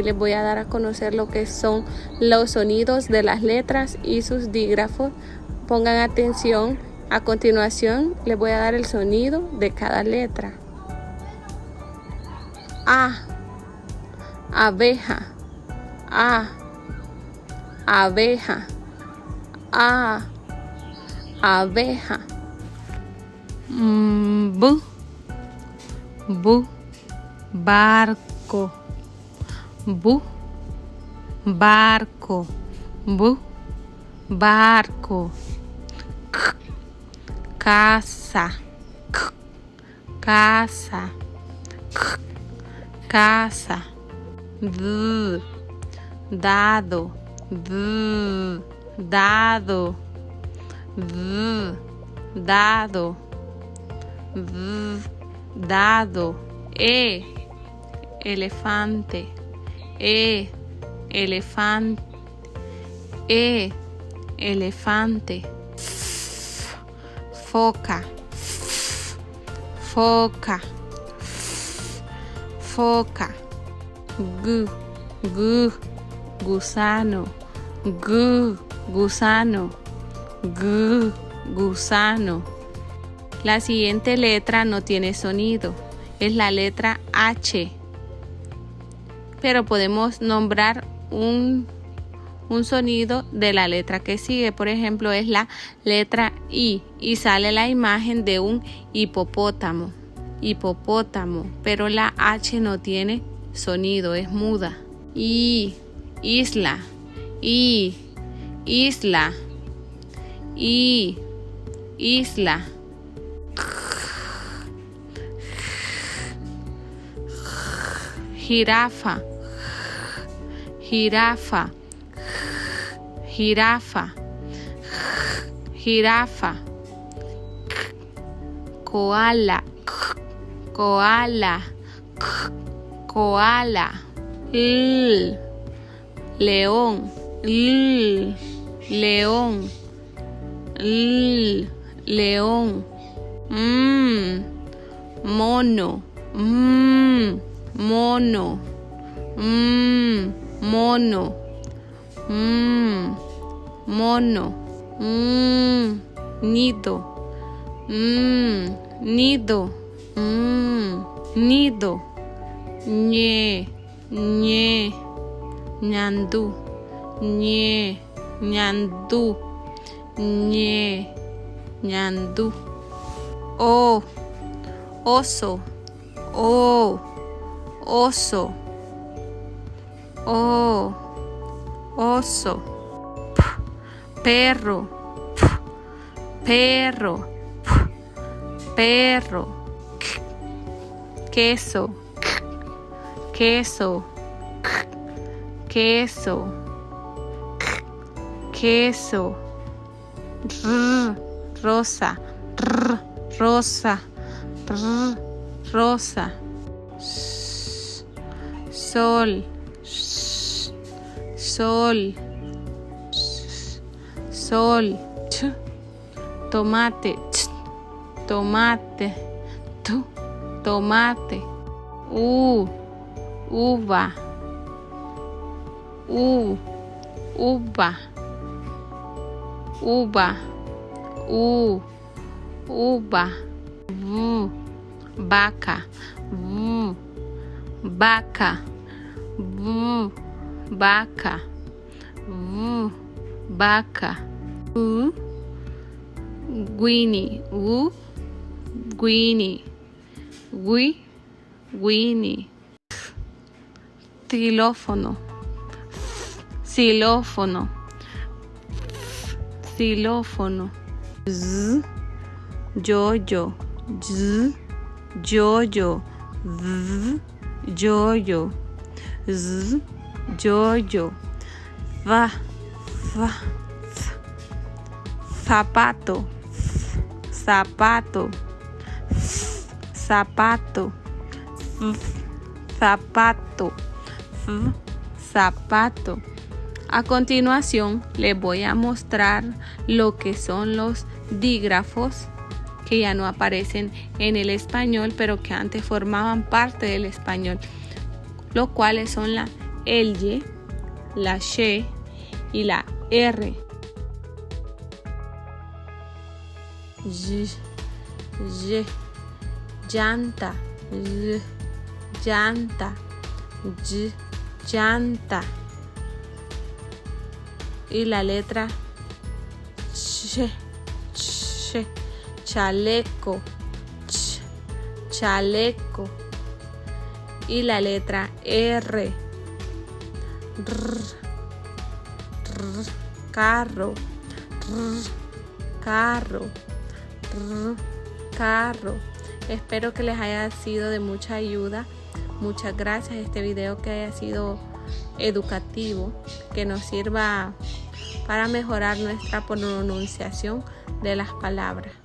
Hoy les voy a dar a conocer lo que son los sonidos de las letras y sus dígrafos. Pongan atención. A continuación les voy a dar el sonido de cada letra. A, abeja. A, abeja. A, abeja. B, barco. B, barco. B, barco. C, casa. C, casa. C, casa. D, dado. D, dado. D, dado. D, dado. E, elefante. E, elefante. E, elefante. F, foca. F, foca. F, foca. G, gusano. G, gusano. G, gusano. La siguiente letra no tiene sonido. Es la letra H. Pero podemos nombrar un sonido de la letra que sigue. Por ejemplo, es la letra I. Y sale la imagen de un hipopótamo. Hipopótamo. Pero la H no tiene sonido. Es muda. I, isla. I, isla. I, isla. Jirafa. Jirafa. Jirafa. Jirafa. Koala. Koala. Koala. León. León. León. Mono. Mono. Mono. Mono. Nido. Nido. Nido. Ñe. Ñandú. Ñandú. Ñandú. O, oso. O, oso. O, oso. Perro. Perro. Perro. Queso. Queso. Queso. Queso. Rosa. Rosa. Rosa. Sol. Sol. Sol. Tomate. Tomate. Tomate. Uva. Uva. Uva. Uva. Vaca. Vaca. Vaca. Vaca. Guinea. Guinea. Guinea. Xilófono. Xilófono. Xilófono. Z, yo-yo. Z, yo-yo. Z, yo-yo. Z, yo-yo. Va. Zapato. Zapato. Zapato. Zapato. Zapato. A continuación les voy a mostrar lo que son los dígrafos que ya no aparecen en el español, pero que antes formaban parte del español, los cuales son la el Y, la Sh y la R. Y, llanta, llanta, llanta. Y la letra Ch, chaleco, chaleco. Y la letra R, carro, carro, carro. Espero que les haya sido de mucha ayuda. Muchas gracias. Este video que haya sido educativo, que nos sirva para mejorar nuestra pronunciación de las palabras.